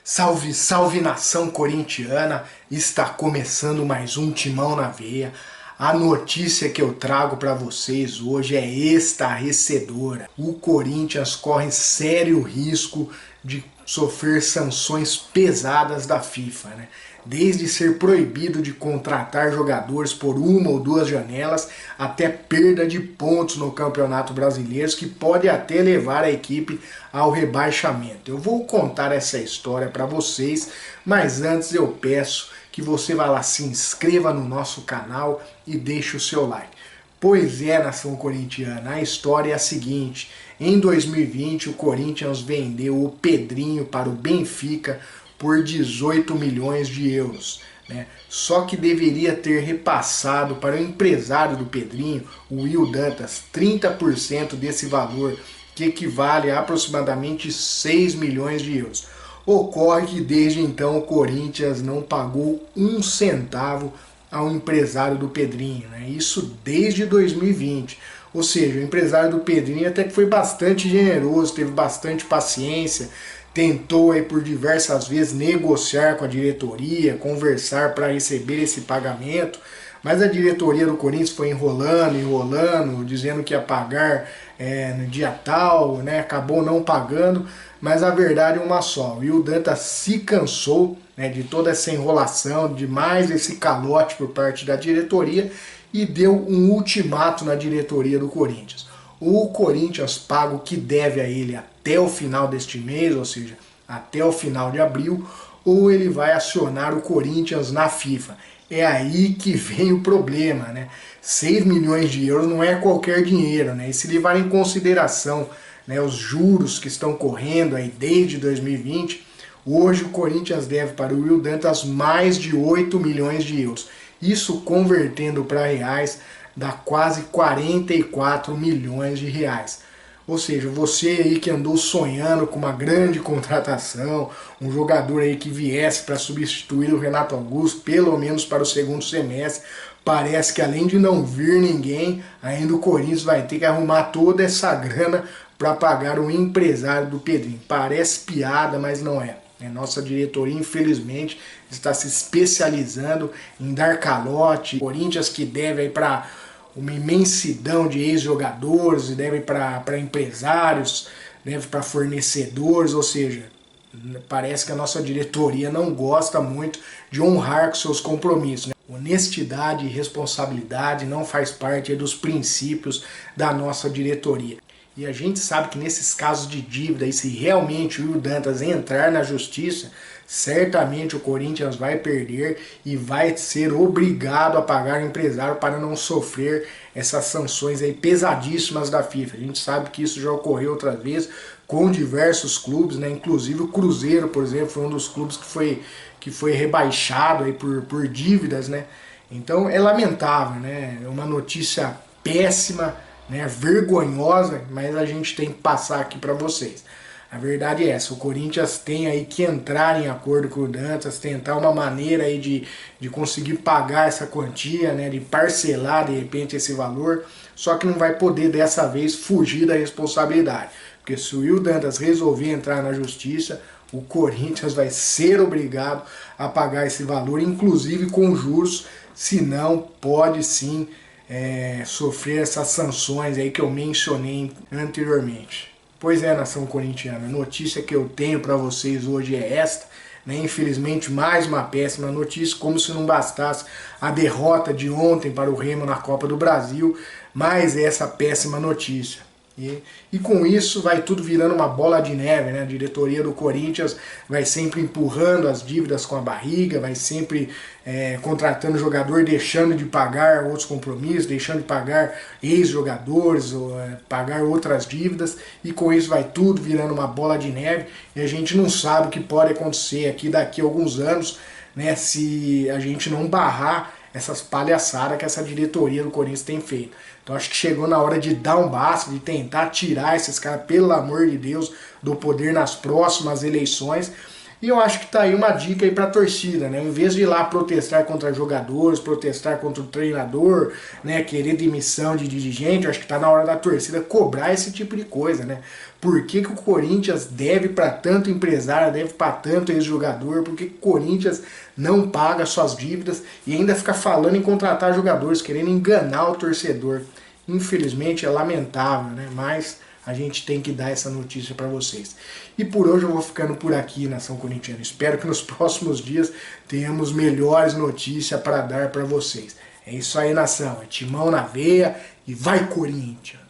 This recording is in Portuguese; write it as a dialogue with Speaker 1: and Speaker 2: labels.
Speaker 1: Salve, salve nação corintiana! Está começando mais um Timão na Veia. A notícia que eu trago para vocês hoje é estarrecedora. O Corinthians corre sério risco de sofrer sanções pesadas da FIFA, né? Desde ser proibido de contratar jogadores por uma ou duas janelas, até perda de pontos no Campeonato Brasileiro, que pode até levar a equipe ao rebaixamento. Eu vou contar essa história para vocês, mas antes eu peço que você vá lá, se inscreva no nosso canal e deixe o seu like. Pois é, nação corintiana, a história é a seguinte: em 2020 o Corinthians vendeu o Pedrinho para o Benfica por 18 milhões de euros, né? Só que deveria ter repassado para o empresário do Pedrinho, o Will Dantas, 30% desse valor, que equivale a aproximadamente 6 milhões de euros. Ocorre que desde então o Corinthians não pagou um centavo ao empresário do Pedrinho, né? Isso desde 2020. Ou seja, o empresário do Pedrinho até que foi bastante generoso, teve bastante paciência, tentou aí por diversas vezes negociar com a diretoria, conversar para receber esse pagamento, mas a diretoria do Corinthians foi enrolando, dizendo que ia pagar no dia tal, né? Acabou não pagando, mas a verdade é uma só: o Will Dantas se cansou, né, de toda essa enrolação, de mais esse calote por parte da diretoria, e deu um ultimato na diretoria do Corinthians. O Corinthians paga o que deve a ele até o final deste mês, ou seja, até o final de abril, ou ele vai acionar o Corinthians na FIFA. É aí que vem o problema, né? 6 milhões de euros não é qualquer dinheiro, né? E se levar em consideração, né, os juros que estão correndo aí desde 2020, hoje o Corinthians deve para o Will Dantas mais de 8 milhões de euros. Isso convertendo para reais dá quase 44 milhões de reais. Ou seja, você aí que andou sonhando com uma grande contratação, um jogador aí que viesse para substituir o Renato Augusto, pelo menos para o segundo semestre, parece que além de não vir ninguém, ainda o Corinthians vai ter que arrumar toda essa grana para pagar o empresário do Pedrinho. Parece piada, mas não é. Nossa diretoria, infelizmente, está se especializando em dar calote. Corinthians que deve aí para uma imensidão de ex-jogadores, deve para empresários, deve para fornecedores, ou seja, parece que a nossa diretoria não gosta muito de honrar com seus compromissos, né? Honestidade e responsabilidade não faz parte dos princípios da nossa diretoria. E a gente sabe que nesses casos de dívida, e se realmente o Will Dantas entrar na justiça, certamente o Corinthians vai perder e vai ser obrigado a pagar o empresário para não sofrer essas sanções aí pesadíssimas da FIFA. A gente sabe que isso já ocorreu outra vez com diversos clubes, né? Inclusive o Cruzeiro, por exemplo, foi um dos clubes que foi rebaixado aí por dívidas, né? Então é lamentável, né? É uma notícia péssima, né, vergonhosa, mas a gente tem que passar aqui para vocês. A verdade é essa: o Corinthians tem aí que entrar em acordo com o Dantas, tentar uma maneira aí de conseguir pagar essa quantia, né, de parcelar de repente esse valor, só que não vai poder dessa vez fugir da responsabilidade, porque se o Will Dantas resolver entrar na justiça, o Corinthians vai ser obrigado a pagar esse valor, inclusive com juros, senão pode sim sofrer essas sanções aí que eu mencionei anteriormente. Pois é, nação corintiana, a notícia que eu tenho para vocês hoje é esta, né? Infelizmente, mais uma péssima notícia, como se não bastasse a derrota de ontem para o Remo na Copa do Brasil, mais essa péssima notícia. E com isso vai tudo virando uma bola de neve, né? A diretoria do Corinthians vai sempre empurrando as dívidas com a barriga, vai sempre contratando jogador, deixando de pagar outros compromissos, deixando de pagar ex-jogadores, pagar outras dívidas, e com isso vai tudo virando uma bola de neve, e a gente não sabe o que pode acontecer aqui daqui a alguns anos, né? Se a gente não barrar essas palhaçadas que essa diretoria do Corinthians tem feito. Então acho que chegou na hora de dar um basta, de tentar tirar esses caras, pelo amor de Deus, do poder nas próximas eleições, E eu acho que tá aí uma dica aí pra torcida, né? Em vez de ir lá protestar contra jogadores, protestar contra o treinador, né? Querer demissão de dirigente, eu acho que tá na hora da torcida cobrar esse tipo de coisa, né? Por que que o Corinthians deve pra tanto empresário, deve pra tanto ex-jogador? Por que que o Corinthians não paga suas dívidas e ainda fica falando em contratar jogadores, querendo enganar o torcedor? Infelizmente é lamentável, né? Mas a gente tem que dar essa notícia para vocês. E por hoje eu vou ficando por aqui, nação corintiana. Espero que nos próximos dias tenhamos melhores notícias para dar para vocês. É isso aí, nação. É timão na veia e vai, Corinthians!